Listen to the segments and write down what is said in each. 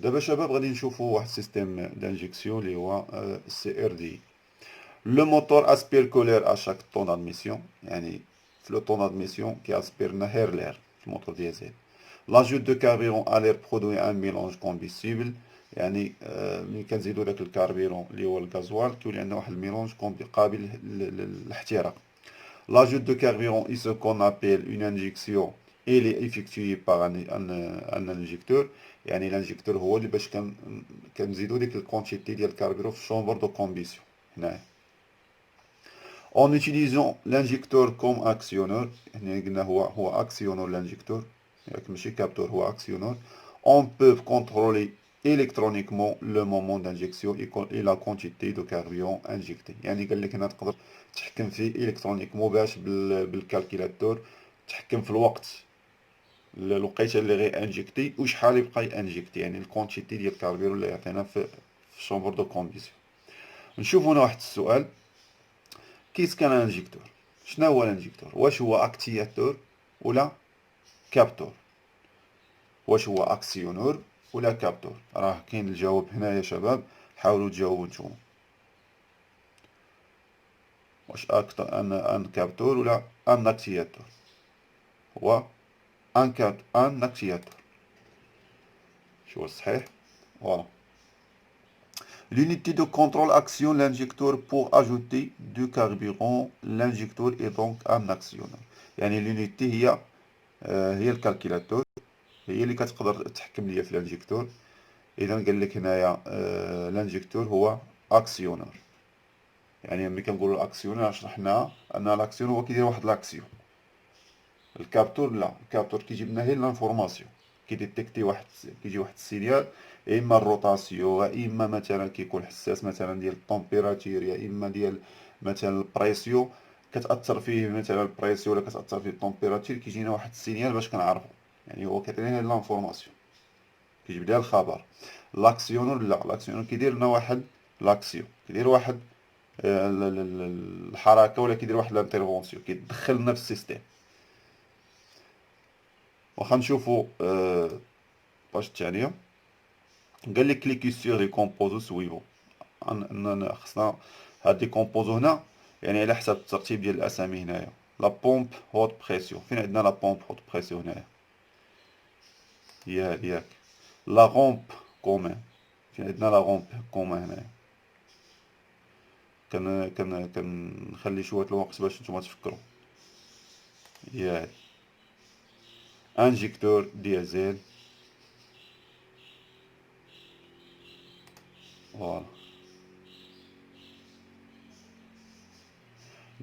دابا شباب غادي نشوفوا واحد السيستيم دانجيكسيون اللي هو سي ار دي. لو موتور اسبير كولير ا شاك طون دادميسيون، يعني في لو طون دادميسيون كي اسبير لنا غير لير في الموتور ديزل. لاجوت دو كاربيرون ا لير برودوي ان ميلونج كومبيستيبل، يعني ملي كنزيدو داك الكاربيرون اللي هو الغازوال كيولي عندنا واحد الميلونج قابل للاحتراق. L'ajout de carburant est ce qu'on appelle une injection. Il est effectué par un injecteur. يعني الانجكتور هو اللي باش كنزيدو ديك الكونتيتي ديال الكاربيرون في الشومبر دو كومبيسيون هنايا. En utilisant l'injecteur comme actionneur، هنا قلنا هو actionneur l'injecteur، ياك ماشي capteur، هو actionneur. On peut contrôler électroniquement le moment d'injection et la quantité de carburant injecté. يعني قال لك هنا تقدر تحكم فيه الكترونيكمون باش بالكالكيلاتور تحكم في الوقت، الوقيته اللي غي انجكتي وشحال يبقى انجكتي، يعني الكونتيتي ديال الكاربيرون اللي يعطينا في الشومبر دو كومبيسيون. نشوفوا هنا واحد السؤال، كيس كان انجكتور؟ شنو هو الانجكتور؟ واش هو اكتياتور ولا كابتور؟ واش هو اكسيونور ولا كابتور؟ راه كاين الجواب هنا يا شباب، حاولوا تجاوبوا نتوما. واش اكتر ان كابتور ولا ان اكتياتور؟ هو ان اكتياتور. شو الصحيح؟ فوالا. L'unité de contrôle actionne l'injecteur pour ajouter du carburant. L'injecteur est donc un actionneur. يعني l'unité هي الكالكيلاتور، هي اللي كتقدر تحكم ليا في الانجكتور. اذا قال لك هنايا الانجكتور هو اكسيونر. يعني ملي كنقولوا الاكسيونر شرحنا ان الاكسيون هو كيدير واحد لاكسيون. الكابتور لا، الكابتور كيجيب لنا هي لانفورماسيون، كيديتيكتي كيجي واحد السينيال، يا اما الروتاسيون، يا اما مثلا كيكون حساس مثلا ديال الطومبيراتور، يا اما ديال مثلا البريسيون، كتاثر فيه مثلا البريسيون ولا كتاثر فيه الطومبيراتور، كيجينا واحد السينيال باش كنعرفو. يعني هو كيعطينا لانفورماسيون، كيجيب لها الخبر. لاكسيونور لا، لاكسيونور كيدير لنا واحد لاكسيون، كيدير واحد الحركه، ولا كيدير واحد لانترفونسيون، كيدخل لنا في السيستيم. واخا نشوفو باج التالية. قال لك كليكي سيغ لي كومبوزو سويفون. خصنا هاد لي كومبوزو هنا يعني على حسب الترتيب ديال الاسامي هنايا. لا بومب هوت بريسيون، فين عندنا لا بومب هوت بريسيون هنايا؟ هي هادي ياك. لا غومب كومان، فين عندنا لا غومب كومان هنايا؟ كنخلي شويه الوقت باش نتوما تفكروا. هي هادي انجيكتور ديازل. فوالا.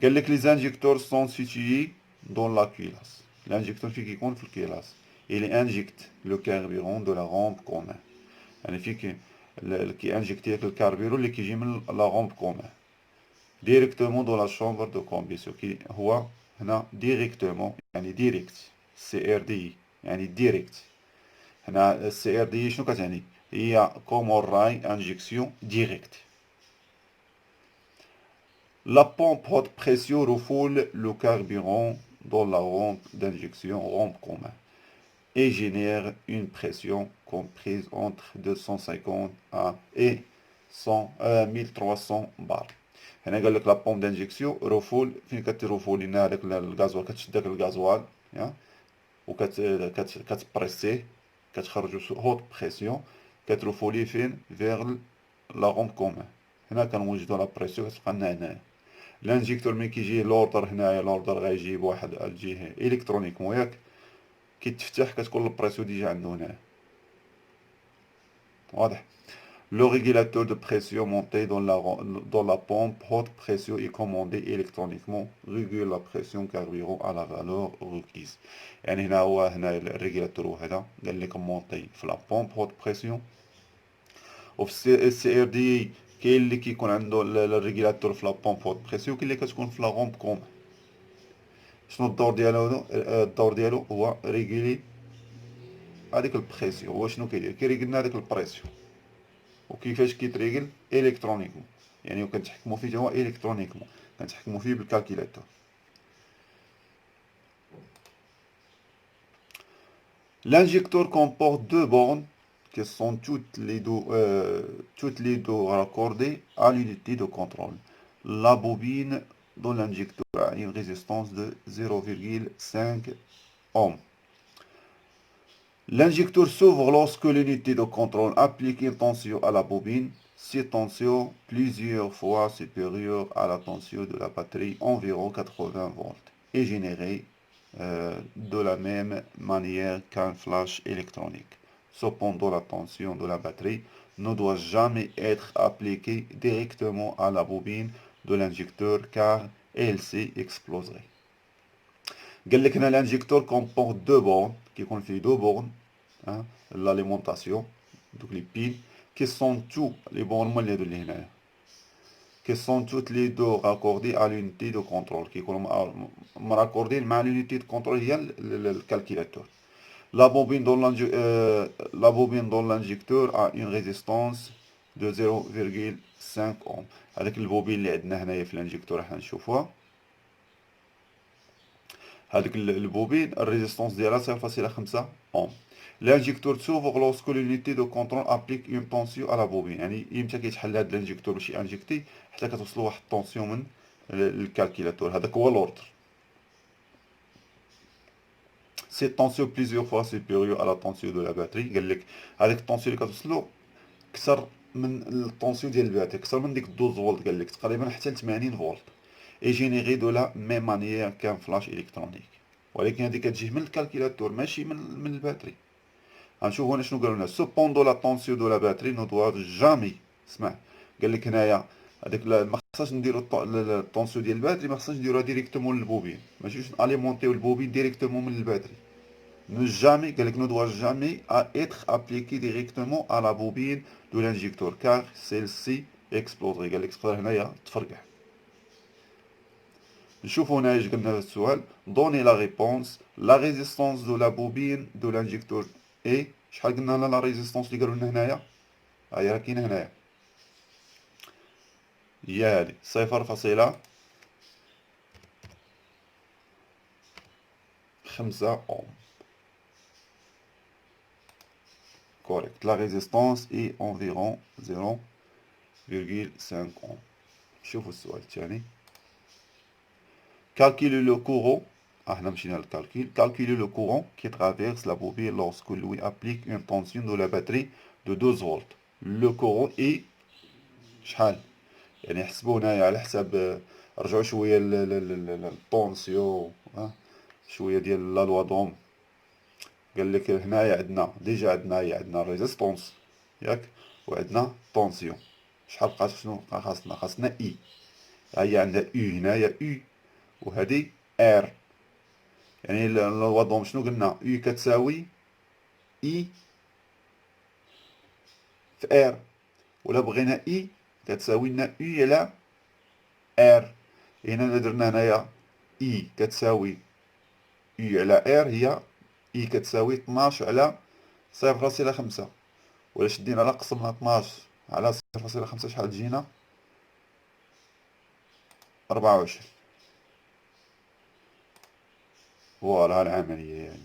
قال لك لي زانجيكتور سون سيتيي دون لا كيلاس. الانجيكتور فين كيكون؟ في الكيلاس. il injecte le carburant de la rampe commune. يعني فين كي انجكتي الكاربيرون اللي كيجي من لا غومب كومان ديريكتومون دو لا شومبر دو كومبيسيون. كي هو هنا ديريكتومون، يعني ديريكت. سي ار دي يعني ديريكت. هنا السي ار دي شنو كتعني؟ هي كومون راي انجكسيون ديريكت. La pompe haute pression refoule le carburant dans la rampe d'injection, rampe commune, et génère une pression comprise entre 250 et 1300 bars. هنا قال لك لا بومب دانجيكسيون روفول، فين كتروفول لنا هذاك الغازوال، كتشد داك الغازوال كتبريسيه، كتخرجو هوت بريسيون، كتروفولي فين؟ فيغ لا غومب كومان. هنا كنوجدو لا بريسيون كتبقى لنا هنايا. الانجيكتور ملي كيجي لوردر هنايا، لوردر غيجيب واحد الجهه الكترونيكمون ياك، كيتفتح كتكون البريسيون ديجا عنده هنايا. واضح؟ Le régulateur de pression monté dans la pompe haute pression est commandé électroniquement, régule la pression carburant à la valeur requise. يعني هنا هو هنا الريجولاتور هذا قال لك مونطي في لا بومب هوت بريسيون، وفي السي ار دي كاين اللي كيكون عنده الريجولاتور في لا بومب هوت بريسيون، كاين اللي كتكون في لا غومب كوم. شنو الدور ديالو؟ الدور ديالو هو ريغولي هذيك البريسيون. هو شنو كيدير؟ كيريغلنا هذيك البريسيون. وكيفاش كيتريغل؟ الكترونيكمون، يعني وكنتحكموا فيه هو الكترونيكمون، كنتحكموا فيه بالكالكيلاتور. L'injecteur comporte deux bornes qui sont toutes les deux raccordées à l'unité de contrôle. La bobine dont l'injecteur a une résistance de 0,5 ohms. L'injecteur s'ouvre lorsque l'unité de contrôle applique une tension à la bobine. Cette tension plusieurs fois supérieure à la tension de la batterie, environ 80 volts, est générée de la même manière qu'un flash électronique. Cependant, la tension de la batterie ne doit jamais être appliquée directement à la bobine de l'injecteur car elle-ci exploserait. قال لك هنا l'injecteur comporte deux bornes كيكون فيه deux bornes l'alimentation دوك les piles qui sont tous les bornes هما اللي هادو اللي هنايا qui sont toutes les deux raccordées à l'unité de contrôle كيكونوا مراكوردين مع l'unité de contrôle هي الكالكيلاتور. La bobine dans l'injecteur a une résistance de 0,5 ohm. هذاك البوبين اللي عندنا هنايا في الانجكتور راح نشوفوها. هذيك البوبين الريزيستونس ديالها 0,5 اوم. الانجكتور s'ouvre lorsque l'unité de contrôle applique une tension à la bobine. يعني امتى كيتحل هذا الانجكتور باش يانجكتي حتى كتوصلوا واحد الطونسيون من الكالكيلاتور. هذاك هو لوردر. Cette tension plusieurs fois supérieure à la tension de la batterie. قال لك هذيك الطونسيون اللي كتوصلوا كثر من الطونسيون ديال الباتري، كثر من ديك 12 فولت، قال لك تقريبا حتى ل 80 فولت. et généré de la même manière qu'un flash électronique. ولكن هذه كتجي من الكالكيلاتور ماشي من الباتري. غنشوفوا هنا شنو قالوا لنا. Cependant la tension de la batterie ne doit jamais. اسمع قال لك هنايا هذيك ما خصناش نديروا الطونسيون ديال الباتري، ما خصناش نديروها ديريكتومون للبوبين، ماشي اليمونتيو البوبين ديريكتومون من الباتري. Ne jamais, قال لك ne doit jamais être appliqué directement à la bobine de l'injecteur car celle-ci exploserait. قال لك تقدر هنايا تفرقع. نشوفوا هنا اش قلنا في السؤال. Donnez la réponse. La résistance de la bobine de l'injecteur est شحال قلنا لنا لا ريزيستونس اللي قالوا لنا هنايا؟ هاهي راه كاينه هنايا، هي هادي 0,5 اوم. Correct. La résistance est environ 0,5 ohm. شوفوا السؤال الثاني. Calculer le courant. هنا مشينا للكالكيل. Calculer le courant qui traverse la bobine lorsque lui applique une tension de la batterie de 12 volts. Le courant est شحال؟ يعني حسبوا هنايا على حساب، رجعوا شويه للطونسيون، شويه ديال لا لوا دوم. قال لك هنايا عندنا ديجا عندنا ريزيستونس ياك، وعندنا طونسيون. شحال بقات؟ شنو خاصنا اي. هي عندها او هنايا او، وهذه ار. يعني لوا دوم شنو قلنا؟ او كتساوي اي في ار، ولا بغينا اي كتساوي لنا او على ار. هنا درنا هنايا اي كتساوي او على ار، هي اي كتساوي 12 على 0,5. ولا شدينا على قسمنا 12 على 0,5 شحال تجينا؟ 24. فوالا العملية يعني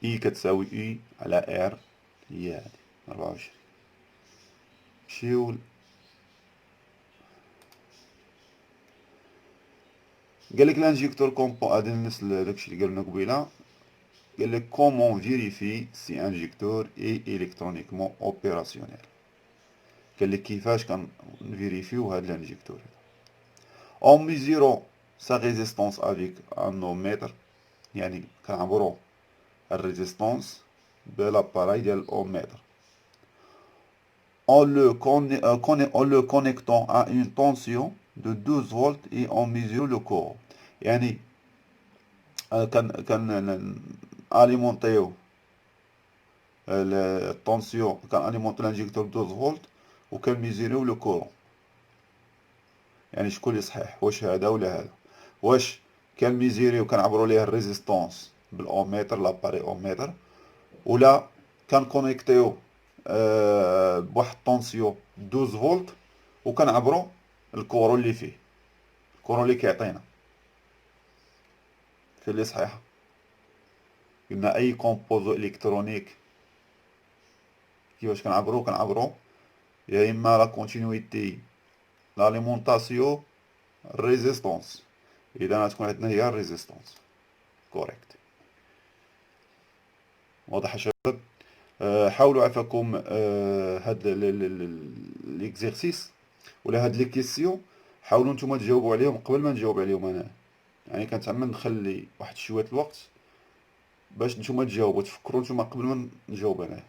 اي كتساوي اي على ار، هي هادي 24. نمشيو قالك لانجيكتور كومبون. هادي نفس داكشي اللي قالنا قبيله. قالك كومون فيريفي سي انجيكتور اي الكترونيكمون اوبيراسيونيل. قالك كيفاش كنفيريفيو هاد الانجيكتور. En mesurant sa résistance avec un ohmmètre، يعني كنعبرو الريزيستونس بالاباراي ديال الاومètre. En le connectant à une tension de 12 volts et on mesure le courant. يعني كان alimentéو الطونسيون، كان alimenté l'injecteur 12 فولت وكان ميزيريو لو كورون. يعني شكون اللي صحيح؟ واش هذا ولا هذا؟ واش كان ميزيريو كنعبروا ليه الريزيستونس بالاوميتر لاباري اوميتر، ولا كان كونيكتيو بواحد طونسيون 12 فولت وكنعبروا الكورون اللي فيه، الكورون اللي كيعطينا في اللي صحيحه. قلنا اي كومبوزو الكترونيك كيفاش كنعبرو يا اما لا كونتينيتي لاليمونطاسيون ريزيستونس. اذا غتكون عندنا هي الريزيستونس. كوريكت. واضح يا شباب؟ حاولوا عفاكم هاد ليكزيرسيس ولا هاد لي كيسيون، حاولوا نتوما تجاوبوا عليهم قبل ما نجاوب عليهم انا. يعني كنتعمد نخلي واحد شويه الوقت باش نتوما تجاوبوا تفكروا نتوما قبل ما نجاوب انا.